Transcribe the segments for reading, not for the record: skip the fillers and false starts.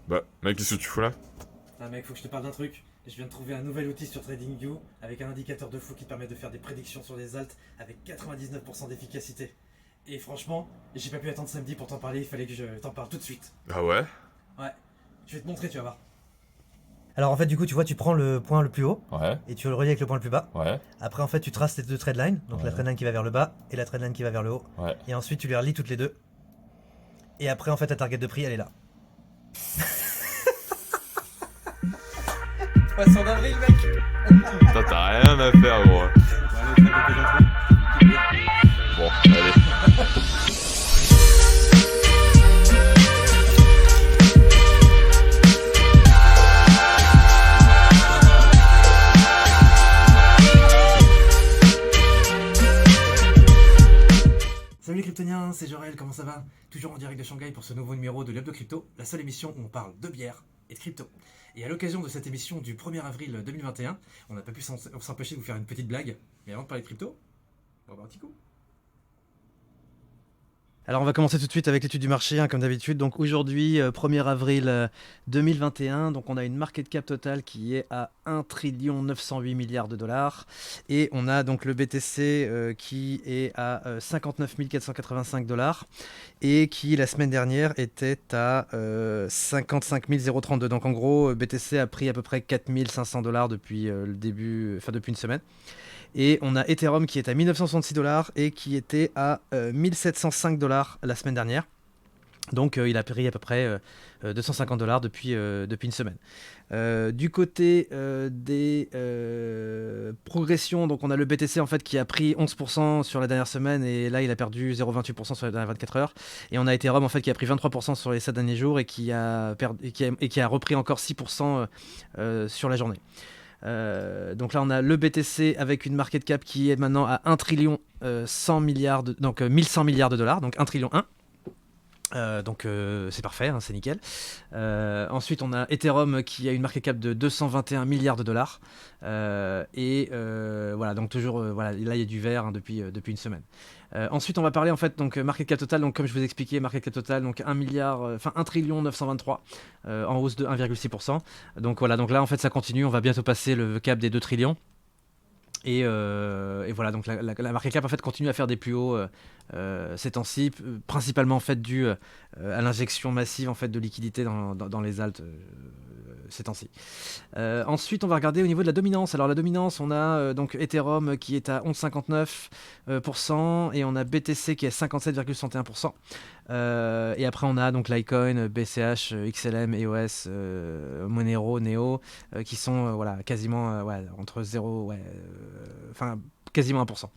Bah, mec, qu'est-ce que tu fous là? Ah mec, faut que je te parle d'un truc. Je viens de trouver un nouvel outil sur TradingView avec un indicateur de fou qui permet de faire des prédictions sur les alts avec 99% d'efficacité. Et franchement, j'ai pas pu attendre samedi pour t'en parler, il fallait que je t'en parle tout de suite. Ah ouais? Ouais, je vais te montrer, tu vas voir. Alors en fait, du coup, tu vois, tu prends le point le plus haut Ouais, et tu le relis avec le point le plus bas. ouais, Après, en fait, tu traces les deux trade lines, donc la Ouais. trade line qui va vers le bas et la trade line qui va vers le haut. ouais. Et ensuite, tu les relis toutes les deux. Et après, en fait, ta target de prix, elle est là. Poisson d'avril, mec. Toi, t'as rien à faire, gros. Bon, allez. Salut les Kryptoniens, c'est Jorel, comment ça va? Toujours en direct de Shanghai pour ce nouveau numéro de l'Hebdo Crypto, la seule émission où on parle de bière et de crypto. Et à l'occasion de cette émission du 1er avril 2021, on n'a pas pu s'empêcher de vous faire une petite blague. Mais avant de parler de crypto, on va boire un petit coup. Alors on va commencer tout de suite avec l'étude du marché, comme d'habitude. Donc aujourd'hui, 1er avril 2021, donc on a une market cap totale qui est à 1 908 milliards de dollars. Et on a donc le BTC qui est à 59 485 dollars et qui la semaine dernière était à 55 032. Donc en gros, BTC a pris à peu près 4 500 dollars depuis le début, enfin depuis une semaine. Et on a Ethereum qui est à 1966 dollars et qui était à 1705 dollars la semaine dernière. Donc il a pris à peu près 250 dollars depuis une semaine. Du côté des progressions, donc on a le BTC en fait qui a pris 11% sur la dernière semaine et là il a perdu 0,28% sur les dernières 24 heures. Et on a Ethereum en fait qui a pris 23% sur les 7 derniers jours et qui a repris encore 6% sur la journée. Donc là on a le BTC avec une market cap qui est maintenant à 1 trillion 100 milliards donc 1100 milliards de dollars, donc 1 trillion 1. Donc c'est parfait, hein, c'est nickel. Ensuite on a Ethereum qui a une market cap de 221 milliards de dollars. Voilà, donc toujours voilà, là il y a du vert hein, depuis une semaine. Ensuite on va parler en fait donc market cap total, donc comme je vous ai expliqué, market cap total donc 1 trillion 923 en hausse de 1,6%. Donc voilà, donc là en fait ça continue, on va bientôt passer le cap des 2 trillions. Et voilà, donc la market cap en fait continue à faire des plus hauts ces temps-ci, principalement en fait dû à l'injection massive en fait de liquidité dans les alts ces temps-ci. Ensuite, on va regarder au niveau de la dominance. Alors la dominance, on a donc Ethereum qui est à 11,59% et on a BTC qui est à 57,61%. Et après, on a donc Litecoin, BCH, XLM, EOS, Monero, Neo qui sont voilà, quasiment entre 0, enfin quasiment 1%.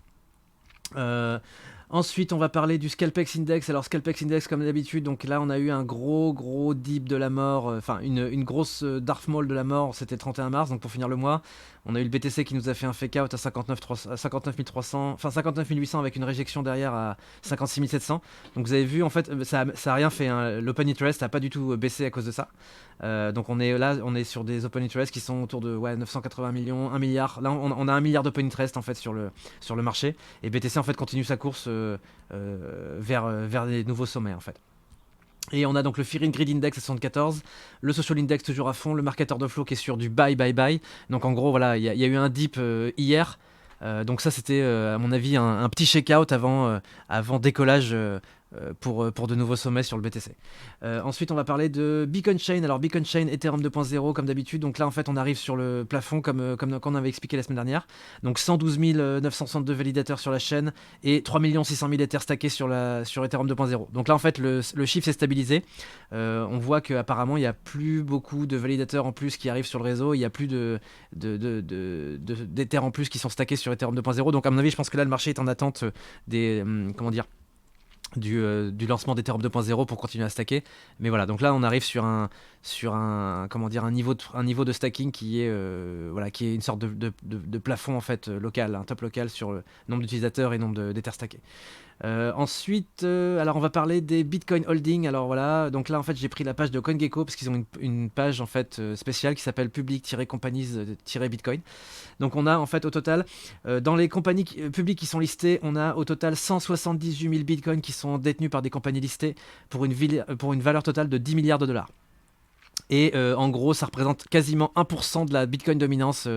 Ensuite, on va parler du Scalpex Index. Alors, Scalpex Index, comme d'habitude, donc là, on a eu un gros dip de la mort, enfin, une grosse Darth Maul de la mort, c'était le 31 mars, donc pour finir le mois. On a eu le BTC qui nous a fait un fake out à 59 300, enfin 59 800 avec une réjection derrière à 56 700. Donc, vous avez vu, en fait, ça a rien fait. Hein. L'open interest n'a pas du tout baissé à cause de ça. Donc, on est sur des open interest qui sont autour de 980 millions, 1 milliard. Là, on a 1 milliard d'open interest, en fait, sur le marché. Et BTC, en fait, continue sa course vers les nouveaux sommets en fait. Et on a donc le Fear and Greed Index à 74, le Social Index toujours à fond, le Market Order Flow qui est sur du buy. Donc en gros voilà, il y a eu un dip hier. Donc ça c'était à mon avis un petit check-out avant décollage pour de nouveaux sommets sur le BTC. Ensuite on va parler de Beacon Chain. Alors Beacon Chain Ethereum 2.0 comme d'habitude. Donc là en fait on arrive sur le plafond comme on avait expliqué la semaine dernière. Donc 112 962 validateurs sur la chaîne et 3 600 000 Ethers stackés sur Ethereum 2.0. Donc là en fait le chiffre s'est stabilisé. On voit qu'apparemment il n'y a plus beaucoup de validateurs en plus qui arrivent sur le réseau. Il n'y a plus d'Ethers en plus qui sont stackés sur Ethereum 2.0. Donc à mon avis je pense que là le marché est en attente des du lancement d'Ethereum 2.0 pour continuer à stacker. Mais voilà, donc là on arrive sur un niveau de stacking qui est une sorte de plafond en fait local, un top local sur le nombre d'utilisateurs et nombre d'Ethers stackés. Ensuite, alors on va parler des Bitcoin Holding. Alors voilà, donc là en fait j'ai pris la page de CoinGecko parce qu'ils ont une page en fait spéciale qui s'appelle public-companies-bitcoin. Donc on a en fait au total, dans les compagnies publiques qui sont listées, on a au total 178 000 bitcoins qui sont détenus par des compagnies listées pour une valeur totale de 10 milliards de dollars. Et en gros, ça représente quasiment 1% de la Bitcoin dominance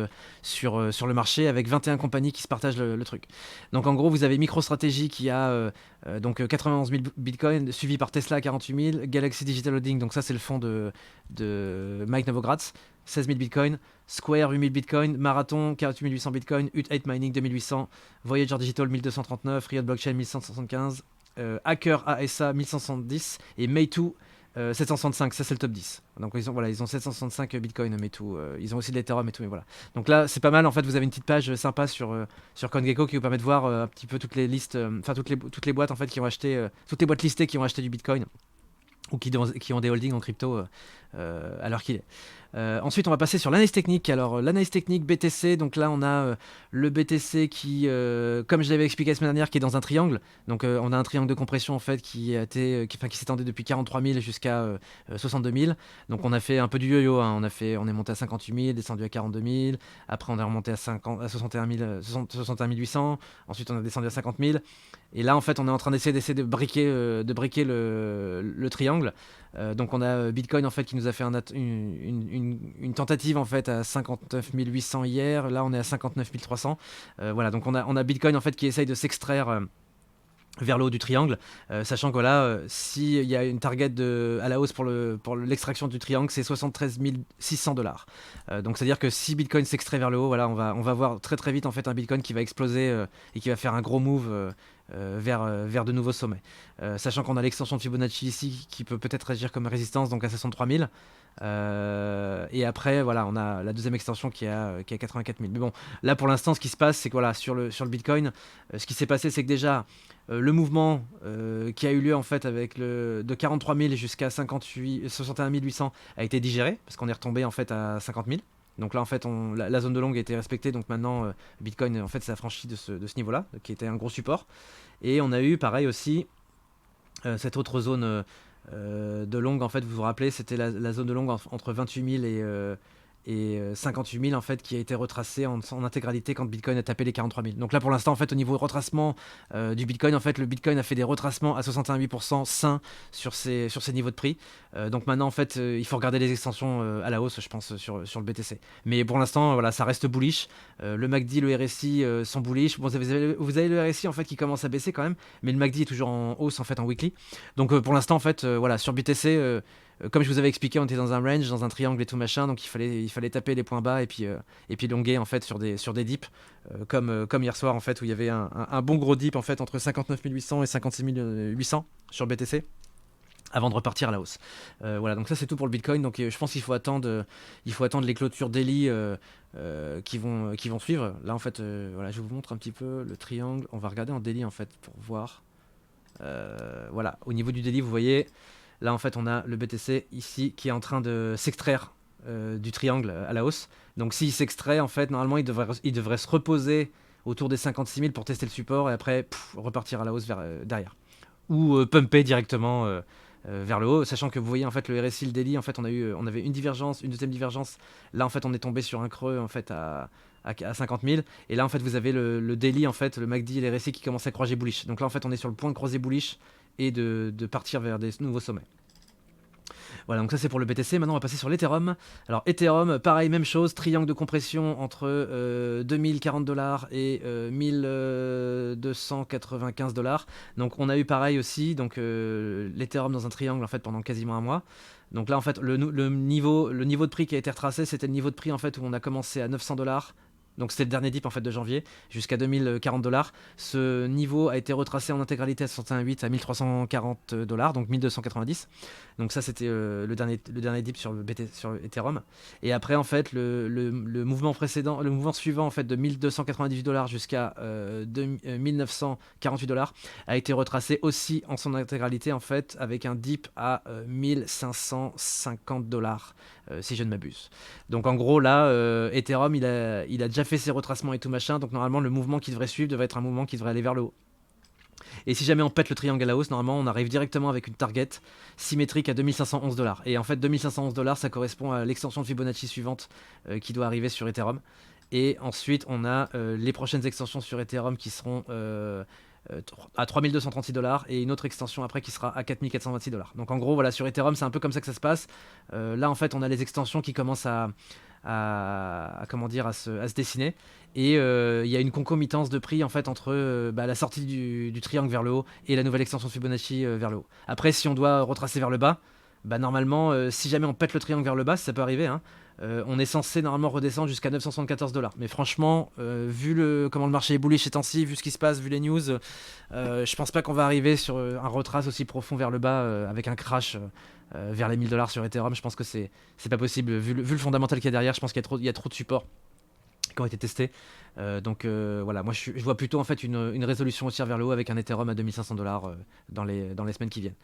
sur le marché, avec 21 compagnies qui se partagent le truc. Donc en gros, vous avez MicroStrategy qui a donc 91 000 Bitcoin, suivi par Tesla à 48 000, Galaxy Digital Holding, donc ça c'est le fonds de Mike Novogratz, 16 000 Bitcoin, Square 8 000 Bitcoin, Marathon 48 800 Bitcoin, Ut8 Mining 2800, Voyager Digital 1239, Riot Blockchain 1175, Hacker ASA 1170 et Meitu 765, ça c'est le top 10. Donc ils ont 765 Bitcoin, mais tout. Ils ont aussi de l'Ethereum et tout, mais voilà. Donc là, c'est pas mal. En fait, vous avez une petite page sympa sur CoinGecko qui vous permet de voir un petit peu toutes les listes, enfin toutes les boîtes en fait qui ont acheté, toutes les boîtes listées qui ont acheté du Bitcoin ou qui ont des holdings en crypto à l'heure qu'il est. Ensuite, on va passer sur l'analyse technique. Alors, l'analyse technique BTC, donc là, on a le BTC qui, comme je l'avais expliqué la semaine dernière, qui est dans un triangle. Donc, on a un triangle de compression en fait qui s'étendait depuis 43 000 jusqu'à 62 000. Donc, on a fait un peu du yo-yo. Hein. On est monté à 58 000, descendu à 42 000. Après, on est remonté à 61 800. Ensuite, on a descendu à 50 000. Et là, en fait, on est en train d'essayer de briquer le triangle. Donc on a Bitcoin en fait qui nous a fait une tentative en fait à 59 800 hier. Là on est à 59 300. Voilà, donc on a Bitcoin en fait qui essaye de s'extraire vers le haut du triangle, sachant que là, s'il y a une target à la hausse pour l'extraction du triangle, c'est 73 600 $. Donc c'est-à-dire que si Bitcoin s'extrait vers le haut, voilà, on va voir très très vite en fait un Bitcoin qui va exploser et qui va faire un gros move vers de nouveaux sommets. Sachant qu'on a l'extension de Fibonacci ici qui peut peut-être agir comme résistance, donc à 63 000. Et après, voilà, on a la deuxième extension qui est à 84 000. Mais bon, là pour l'instant, ce qui se passe, c'est que voilà, sur le Bitcoin, ce qui s'est passé, c'est que déjà, le mouvement qui a eu lieu en fait de 43 000 jusqu'à 61 800 a été digéré, parce qu'on est retombé en fait à 50 000. Donc là en fait la zone de longue a été respectée, donc maintenant Bitcoin en fait s'est affranchi de ce niveau-là, qui était un gros support. Et on a eu pareil aussi cette autre zone de longue, en fait vous vous rappelez, c'était la zone de longue entre 28 000 et 58 000 en fait qui a été retracée en intégralité quand Bitcoin a tapé les 43 000. Donc là pour l'instant en fait au niveau retracement du Bitcoin, en fait le Bitcoin a fait des retracements à 61,8% sains sur ces niveaux de prix. Donc maintenant en fait il faut regarder les extensions à la hausse, je pense, sur le BTC. Mais pour l'instant voilà, ça reste bullish. Le MACD, le RSI sont bullish. Bon, vous avez le RSI en fait qui commence à baisser quand même, mais le MACD est toujours en hausse en fait en weekly. Donc pour l'instant en fait voilà, sur BTC comme je vous avais expliqué, on était dans un range, dans un triangle et tout machin, donc il fallait taper les points bas et puis longuer en fait sur des dips, comme hier soir en fait où il y avait un bon gros dip en fait entre 59 800 et 56 800 sur BTC avant de repartir à la hausse. Voilà, donc ça c'est tout pour le Bitcoin. Donc je pense qu'il faut attendre les clôtures daily qui vont suivre. Là en fait, voilà, je vous montre un petit peu le triangle. On va regarder en daily en fait pour voir. Voilà, au niveau du daily, vous voyez. Là, en fait, on a le BTC ici qui est en train de s'extraire du triangle à la hausse. Donc, s'il s'extrait, en fait, normalement, il devrait se reposer autour des 56 000 pour tester le support et après repartir à la hausse derrière. Ou pumper directement vers le haut, sachant que vous voyez, en fait, le RSI, le daily, en fait, on avait une divergence, une deuxième divergence. Là, en fait, on est tombé sur un creux, en fait, à 50 000. Et là, en fait, vous avez le daily, en fait, le MACD et les RSI qui commencent à croiser bullish. Donc là, en fait, on est sur le point de croiser bullish et de partir vers des nouveaux sommets. Voilà, donc ça c'est pour le BTC. Maintenant on va passer sur l'Ethereum. Alors Ethereum, pareil, même chose, triangle de compression entre 2040 $ et 1295 $. Donc on a eu pareil aussi, donc l'Ethereum dans un triangle en fait pendant quasiment un mois. Donc là en fait le niveau de prix qui a été retracé, c'était le niveau de prix en fait où on a commencé à 900 $. Donc c'était le dernier dip en fait de janvier jusqu'à 2040 $. Ce niveau a été retracé en intégralité à 61,8 à 1340 $, donc 1290. Donc ça c'était le dernier dip sur Ethereum. Et après en fait le mouvement précédent, le mouvement suivant en fait de 1298 $ jusqu'à 1948 $ a été retracé aussi en son intégralité en fait avec un dip à 1550 $, si je ne m'abuse. Donc en gros là Ethereum il a déjà fait ses retracements et tout machin, donc normalement le mouvement qui devrait suivre devrait être un mouvement qui devrait aller vers le haut. Et si jamais on pète le triangle à la hausse, normalement on arrive directement avec une target symétrique à 2511 $. Et en fait 2511 $, ça correspond à l'extension de Fibonacci suivante qui doit arriver sur Ethereum. Et ensuite on a les prochaines extensions sur Ethereum qui seront à 3236 $, et une autre extension après qui sera à 4426 $. Donc en gros, voilà, sur Ethereum, c'est un peu comme ça que ça se passe. Là, en fait, on a les extensions qui commencent comment dire, à se dessiner. Et il y a une concomitance de prix en fait entre la sortie du triangle vers le haut et la nouvelle extension de Fibonacci vers le haut. Après, si on doit retracer vers le bas, normalement, si jamais on pète le triangle vers le bas, ça peut arriver, hein, on est censé normalement redescendre jusqu'à 974 $. Mais franchement, vu comment le marché est bullish ces temps-ci, vu ce qui se passe, vu les news, je pense pas qu'on va arriver sur un retrace aussi profond vers le bas avec un crash vers les 1000 $ sur Ethereum. Je pense que c'est pas possible. Vu le fondamental qu'il y a derrière, je pense qu'il y a trop de supports qui ont été testés. Donc voilà, moi je vois plutôt en fait une résolution haussière vers le haut avec un Ethereum à 2500 $ dans les semaines qui viennent.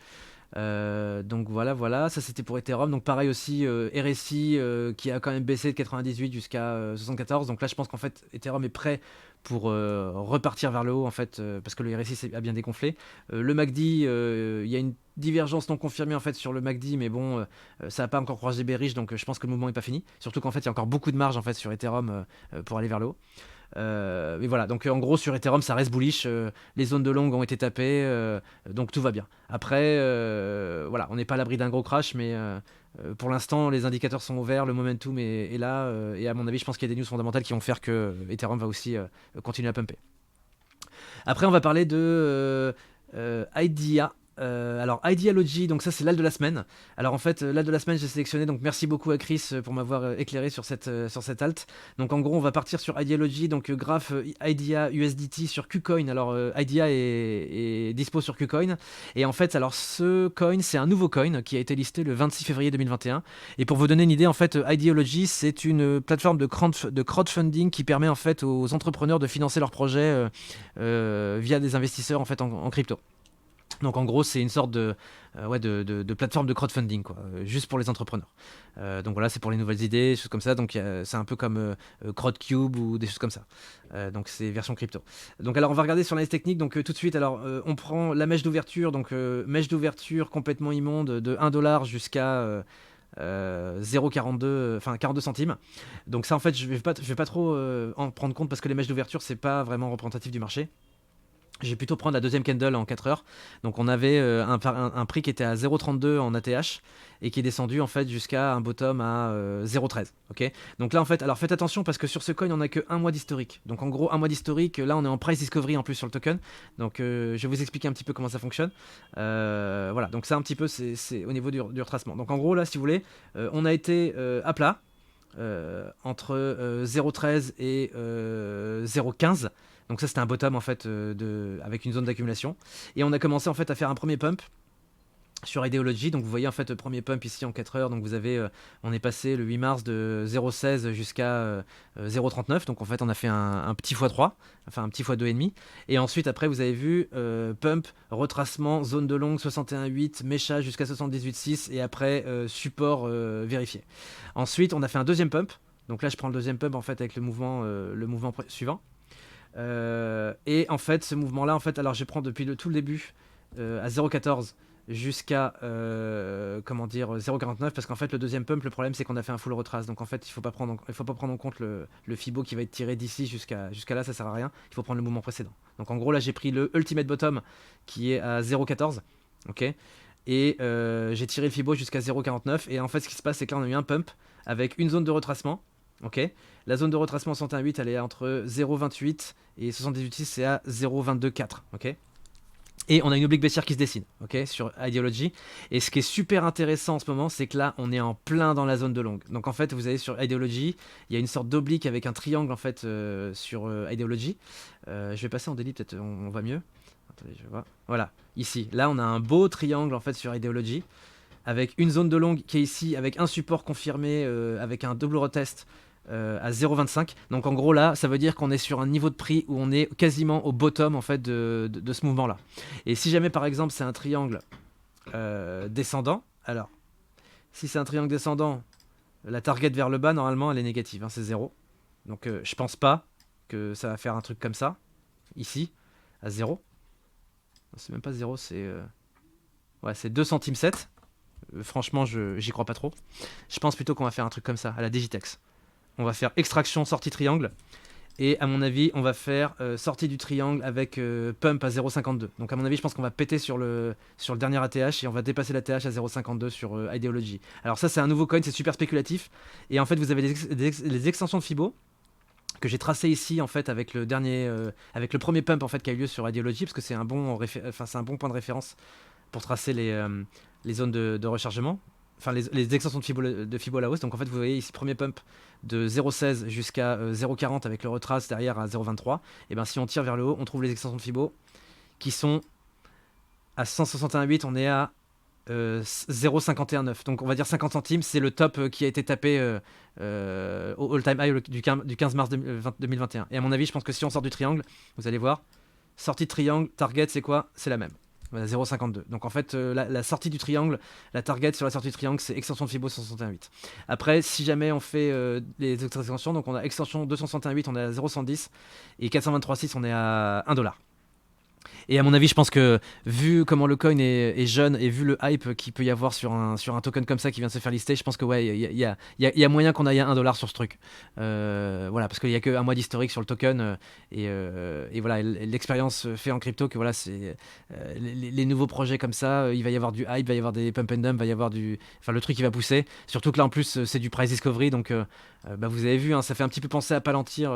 Donc voilà, ça c'était pour Ethereum. Donc pareil aussi, RSI qui a quand même baissé de 98 jusqu'à 74. Donc là je pense qu'en fait Ethereum est prêt pour repartir vers le haut en fait, parce que le RSI a bien dégonflé. Le MACD, il y a une divergence non confirmée en fait sur le MACD, mais bon, ça n'a pas encore croisé bearish, donc je pense que le mouvement n'est pas fini. Surtout qu'en fait il y a encore beaucoup de marge en fait sur Ethereum pour aller vers le haut. Mais voilà, donc en gros sur Ethereum ça reste bullish, les zones de long ont été tapées, donc tout va bien. Après, voilà, on n'est pas à l'abri d'un gros crash, mais pour l'instant les indicateurs sont ouverts, le momentum est là, et à mon avis je pense qu'il y a des news fondamentales qui vont faire que Ethereum va aussi continuer à pumper. Après on va parler de IDEA. Alors Ideology, donc ça c'est l'AL de la semaine. Alors en fait l'AL de la semaine j'ai sélectionné, donc merci beaucoup à Chris pour m'avoir éclairé sur cette alt. Donc en gros on va partir sur Ideology, donc graphe IDEA USDT sur KuCoin. Alors IDEA est dispo sur KuCoin, et en fait alors ce coin c'est un nouveau coin qui a été listé le 26 février 2021. Et pour vous donner une idée, en fait Ideology c'est une plateforme de crowdfunding qui permet en fait aux entrepreneurs de financer leurs projets via des investisseurs en fait en crypto. Donc en gros c'est une sorte de plateforme de crowdfunding quoi, juste pour les entrepreneurs. Donc voilà, c'est pour les nouvelles idées, des choses comme ça. Donc c'est un peu comme Crowdcube ou des choses comme ça. Donc c'est version crypto. Donc alors on va regarder sur l'analyse technique. Donc tout de suite, alors on prend la mèche d'ouverture. Donc mèche d'ouverture complètement immonde de 1 $ jusqu'à 0,42, enfin 42 centimes. Donc ça en fait je vais pas trop en prendre compte parce que les mèches d'ouverture c'est pas vraiment représentatif du marché. Je vais plutôt prendre la deuxième candle en 4 heures. Donc on avait un prix qui était à 0,32 en ATH et qui est descendu en fait jusqu'à un bottom à 0,13. Ok. Donc là en fait, alors faites attention parce que sur ce coin on n'a que un mois d'historique. Donc en gros un mois d'historique. Là on est en price discovery en plus sur le token. Donc je vais vous expliquer un petit peu comment ça fonctionne. Voilà. Donc ça un petit peu c'est au niveau du retracement. Donc en gros là si vous voulez, on a été à plat entre 0,13 et 0,15. Donc ça c'était un bottom en fait avec une zone d'accumulation. Et on a commencé en fait à faire un premier pump sur Ideology. Donc vous voyez en fait le premier pump ici en 4 heures. Donc vous avez, on est passé le 8 mars de 0,16 jusqu'à 0,39. Donc en fait on a fait un petit x3, enfin un petit x2,5. Et ensuite après vous avez vu pump, retracement, zone de longue 61,8, méchage jusqu'à 78,6 et après support vérifié. Ensuite on a fait un deuxième pump. Donc là je prends le deuxième pump en fait avec le mouvement suivant. Et en fait ce mouvement là en fait, alors je prends depuis tout le début à 0,14 jusqu'à comment dire 0,49 parce qu'en fait le deuxième pump, le problème c'est qu'on a fait un full retrace, donc en fait il faut pas prendre en compte le Fibo qui va être tiré d'ici jusqu'à là, ça sert à rien, il faut prendre le mouvement précédent. Donc en gros là j'ai pris le ultimate bottom qui est à 0,14, ok, et j'ai tiré le Fibo jusqu'à 0,49 et en fait ce qui se passe c'est que là on a eu un pump avec une zone de retracement. Ok, la zone de retracement 101,8 elle est entre 0,28 et 78,6 c'est à 0,22,4. Ok, et on a une oblique baissière qui se dessine, ok, sur Ideology. Et ce qui est super intéressant en ce moment, c'est que là, on est en plein dans la zone de longue. Donc en fait, vous avez sur Ideology, il y a une sorte d'oblique avec un triangle en fait sur Ideology. Je vais passer en daily, peut-être on va mieux. Attendez, je vois. Voilà, ici. Là, on a un beau triangle en fait sur Ideology, avec une zone de longue qui est ici, avec un support confirmé, avec un double retest à 0,25. Donc en gros là ça veut dire qu'on est sur un niveau de prix où on est quasiment au bottom en fait de ce mouvement là. Et si jamais par exemple c'est un triangle descendant, alors si c'est un triangle descendant, la target vers le bas normalement elle est négative, hein, c'est 0. Donc je pense pas que ça va faire un truc comme ça ici à 0. C'est même pas 0, c'est ouais, c'est 2 centimes 7. Franchement j'y crois pas trop. Je pense plutôt qu'on va faire un truc comme ça à la Digitex. On va faire extraction sortie triangle Et à mon avis, on va faire sortie du triangle avec pump à 0,52. Donc à mon avis, je pense qu'on va péter sur le dernier ATH et on va dépasser l'ATH à 0,52 sur Ideology. Alors ça, c'est un nouveau coin, c'est super spéculatif. Et en fait, vous avez les extensions de Fibo que j'ai tracé ici en fait avec avec le premier pump en fait qui a eu lieu sur Ideology, parce que c'est un bon point de référence pour tracer les zones de rechargement. Enfin, les extensions de Fibo à la hausse. Donc en fait, vous voyez ici, premier pump de 0,16 jusqu'à 0,40 avec le retrace derrière à 0,23. Et bien si on tire vers le haut, on trouve les extensions de Fibo qui sont à 161,8. On est à 0,519. Donc on va dire 50 centimes. C'est le top qui a été tapé au all-time high du 15 mars 2021. Et à mon avis, je pense que si on sort du triangle, vous allez voir, sortie de triangle, target, c'est quoi? C'est la même. 0,52. Donc en fait, la sortie du triangle, la target sur la sortie du triangle, c'est extension de Fibo 161,8. Après, si jamais on fait les extensions, donc on a extension 261,8, on est à 0,110 et 423,6, on est à 1$. Et à mon avis, je pense que vu comment le coin est jeune et vu le hype qu'il peut y avoir sur un token comme ça qui vient de se faire lister, je pense que ouais, il y a moyen qu'on aille à 1$ sur ce truc. Voilà, parce qu'il n'y a qu'un mois d'historique sur le token et voilà, l'expérience fait en crypto que voilà, c'est les nouveaux projets comme ça, il va y avoir du hype, il va y avoir des pump and dump, il va y avoir le truc qui va pousser. Surtout que là en plus c'est du price discovery, donc vous avez vu, hein, ça fait un petit peu penser à Palantir.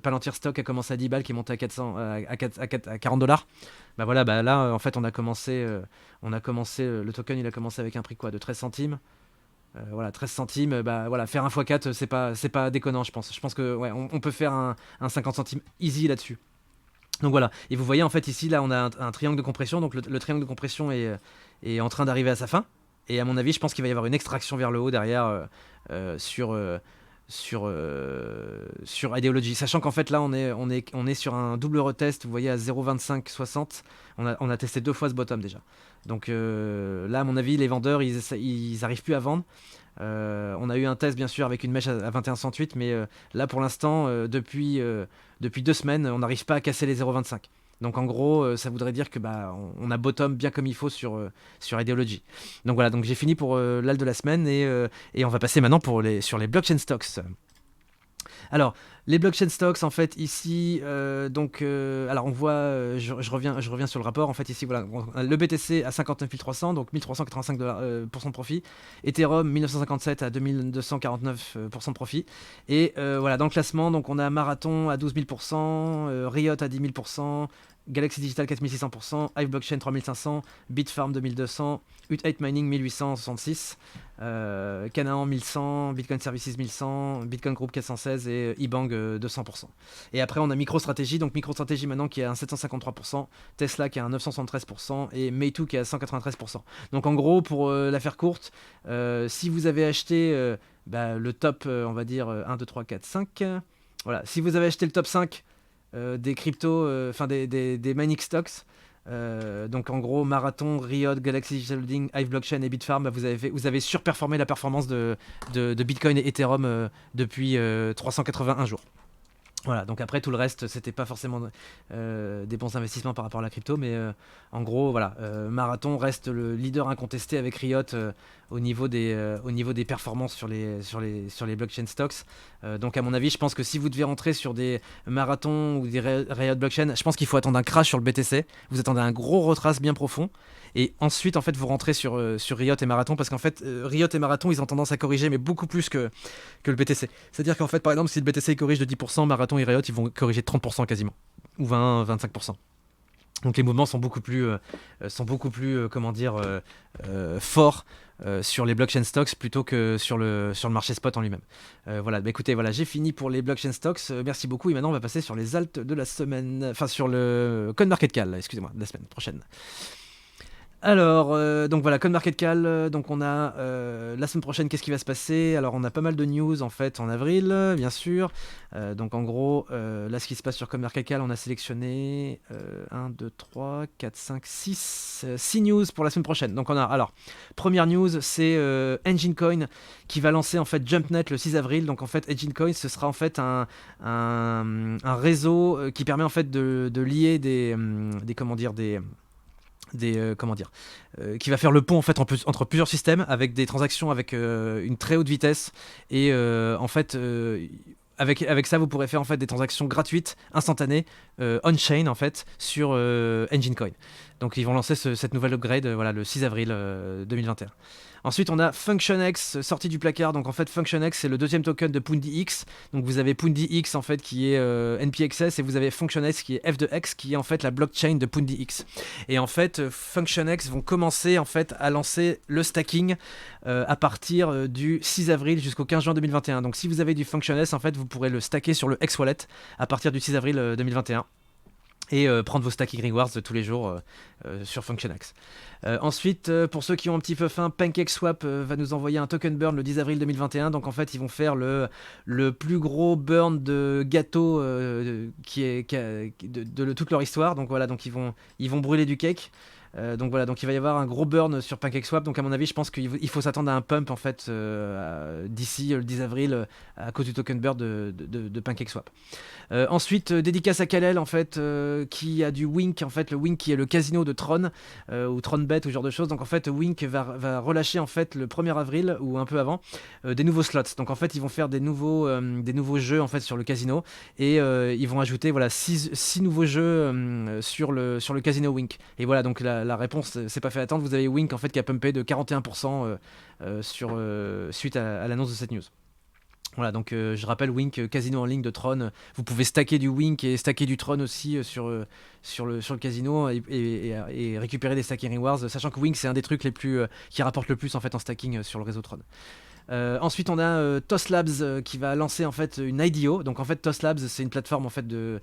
Palantir Stock a commencé à 10 balles, qui est monté à 40$. Voilà, là en fait on a commencé, le token il a commencé avec un prix quoi, de 13 centimes. Voilà, 13 centimes, voilà, faire un x4 c'est pas déconnant, je pense. Je pense que ouais, on peut faire un 50 centimes easy là-dessus. Donc voilà, et vous voyez en fait ici là on a un triangle de compression, donc le triangle de compression est en train d'arriver à sa fin. Et à mon avis, je pense qu'il va y avoir une extraction vers le haut derrière sur Ideology, sachant qu'en fait là on est sur un double retest, vous voyez, à 0,2560. On a testé 2 fois ce bottom déjà, donc là à mon avis les vendeurs ils arrivent plus à vendre. On a eu un test bien sûr avec une mèche à 21,68, mais là pour l'instant depuis 2 semaines on n'arrive pas à casser les 0,25. Donc en gros, ça voudrait dire que on a bottom bien comme il faut sur Ideology. Donc voilà, donc j'ai fini pour l'al de la semaine et on va passer maintenant sur les blockchain stocks. Alors, les blockchain stocks, en fait, ici, alors on voit, je reviens sur le rapport. En fait, ici, voilà, le BTC à 59 300, donc 1385% de profit. Ethereum 1957 à 2249% de profit. Et voilà, dans le classement, donc on a Marathon à 12 000%, Riot à 10 000%, Galaxy Digital 4600%, Hive Blockchain 3500, Bitfarm 2200, Ut8 Mining 1866, Canaan 1100, Bitcoin Services 1100, Bitcoin Group 416 et eBank 200%. Et après on a MicroStrategy, donc MicroStrategy maintenant qui est à 753%, Tesla qui est à 973% et Meitu qui est à 193%. Donc en gros, pour la faire courte, si vous avez acheté le top, on va dire 1, 2, 3, 4, 5, voilà, si vous avez acheté le top 5 des cryptos, des mining stocks, donc en gros Marathon, Riot, Galaxy Digital Holding, Hive Blockchain et Bitfarm, vous avez surperformé la performance de Bitcoin et Ethereum depuis 381 jours. Voilà, donc après tout le reste, c'était pas forcément des bons investissements par rapport à la crypto, mais en gros, voilà, Marathon reste le leader incontesté avec Riot au niveau des performances sur les blockchain stocks. Donc à mon avis, je pense que si vous devez rentrer sur des Marathon ou des Riot Blockchain, je pense qu'il faut attendre un crash sur le BTC. Vous attendez un gros retrace bien profond. Et ensuite, en fait, vous rentrez sur Riot et Marathon, parce qu'en fait, Riot et Marathon, ils ont tendance à corriger, mais beaucoup plus que le BTC. C'est-à-dire qu'en fait, par exemple, si le BTC corrige de 10%, Marathon et Riot, ils vont corriger de 30% quasiment, ou 20, 25%. Donc les mouvements sont beaucoup plus forts sur les blockchain stocks plutôt que sur le marché spot en lui-même. Voilà, écoutez, voilà, j'ai fini pour les blockchain stocks. Merci beaucoup. Et maintenant, on va passer sur les alts de la semaine, enfin sur le CoinMarketCal, excusez-moi, de la semaine prochaine. Alors, donc voilà, CoinMarketCal, donc on a la semaine prochaine, qu'est-ce qui va se passer? Alors on a pas mal de news en fait en avril, bien sûr. Donc en gros, là ce qui se passe sur CoinMarketCal, on a sélectionné 1, 2, 3, 4, 5, 6 news pour la semaine prochaine. Donc on a, alors, première news, c'est Engine Coin qui va lancer en fait JumpNet le 6 avril. Donc en fait, Engine Coin, ce sera en fait un réseau qui permet en fait de lier qui va faire le pont en fait entre plusieurs systèmes avec des transactions avec une très haute vitesse et en fait avec ça, vous pourrez faire en fait des transactions gratuites, instantanées, on-chain en fait, sur Engine Coin. Donc ils vont lancer cette nouvelle upgrade voilà, le 6 avril 2021. Ensuite, on a FunctionX sorti du placard. Donc en fait, FunctionX c'est le deuxième token de PundiX. Donc vous avez PundiX en fait qui est NPXS et vous avez FunctionX qui est F2X qui est en fait la blockchain de PundiX. Et en fait, FunctionX vont commencer en fait à lancer le stacking à partir du 6 avril jusqu'au 15 juin 2021. Donc si vous avez du FunctionX, en fait, vous pourrez le stacker sur le X-Wallet à partir du 6 avril 2021. Et prendre vos stacking rewards tous les jours sur FunctionX. Ensuite, pour ceux qui ont un petit peu faim, PancakeSwap va nous envoyer un token burn le 10 avril 2021. Donc en fait, ils vont faire le plus gros burn de gâteau de toute leur histoire. Donc voilà, donc ils vont brûler du cake. Donc voilà, donc il va y avoir un gros burn sur PancakeSwap. Donc à mon avis, je pense qu'il faut s'attendre à un pump en fait d'ici le 10 avril à cause du token burn de PancakeSwap. Ensuite, dédicace à Kalel en fait, qui a du Wink en fait, le Wink qui est le casino de Tron ou TronBet ou ce genre de choses. Donc en fait, Wink va relâcher en fait le 1er avril ou un peu avant des nouveaux slots. Donc en fait, ils vont faire des nouveaux jeux en fait sur le casino et ils vont ajouter voilà 6 nouveaux jeux sur le casino Wink. Et voilà, donc la réponse s'est pas fait attendre. Vous avez Wink en fait qui a pumpé de 41% suite à l'annonce de cette news. Voilà, donc je rappelle Wink, casino en ligne de Tron. Vous pouvez stacker du Wink et stacker du Tron aussi sur le casino et récupérer des stacking rewards, sachant que Wink c'est un des trucs les plus qui rapporte le plus en fait en stacking sur le réseau Tron. Ensuite on a Toss Labs qui va lancer en fait une IDO. Donc en fait Toss Labs c'est une plateforme en fait de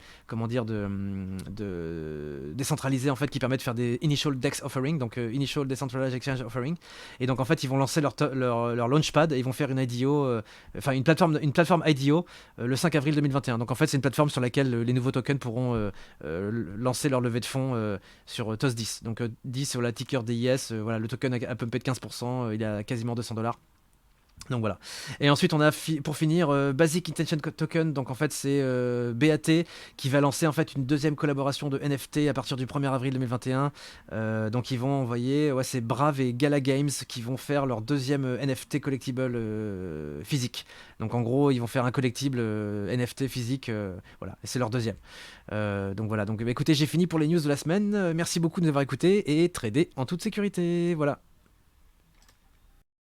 décentralisée en fait qui permet de faire des Initial DEX Offering, donc Initial Decentralized Exchange Offering. Et donc en fait ils vont lancer leur launchpad et ils vont faire une IDO, une plateforme IDO le 5 avril 2021. Donc en fait c'est une plateforme sur laquelle les nouveaux tokens pourront lancer leur levée de fonds sur TOS 10. Donc 10 sur la ticker DIS, voilà, le token a pumpé de 15%, il a quasiment $200. Donc voilà. Et ensuite on a pour finir Basic Intention Token. Donc en fait c'est BAT qui va lancer en fait une deuxième collaboration de NFT à partir du 1er avril 2021. Donc ils vont envoyer, c'est Brave et Gala Games qui vont faire leur deuxième NFT collectible physique. Donc en gros ils vont faire un collectible NFT physique, voilà, et c'est leur deuxième. Donc voilà, donc écoutez, j'ai fini pour les news de la semaine. Merci beaucoup de nous avoir écoutés et trader en toute sécurité. Voilà.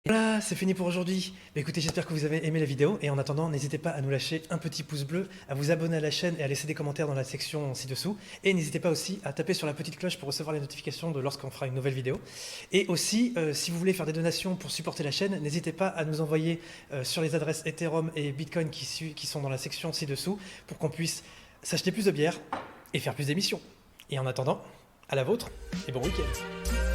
Voilà, c'est fini pour aujourd'hui. Écoutez, j'espère que vous avez aimé la vidéo et en attendant, n'hésitez pas à nous lâcher un petit pouce bleu, à vous abonner à la chaîne et à laisser des commentaires dans la section ci-dessous. Et n'hésitez pas aussi à taper sur la petite cloche pour recevoir les notifications de lorsqu'on fera une nouvelle vidéo. Et aussi, si vous voulez faire des donations pour supporter la chaîne, n'hésitez pas à nous envoyer sur les adresses Ethereum et Bitcoin qui sont dans la section ci-dessous pour qu'on puisse s'acheter plus de bière et faire plus d'émissions. Et en attendant, à la vôtre et bon week-end.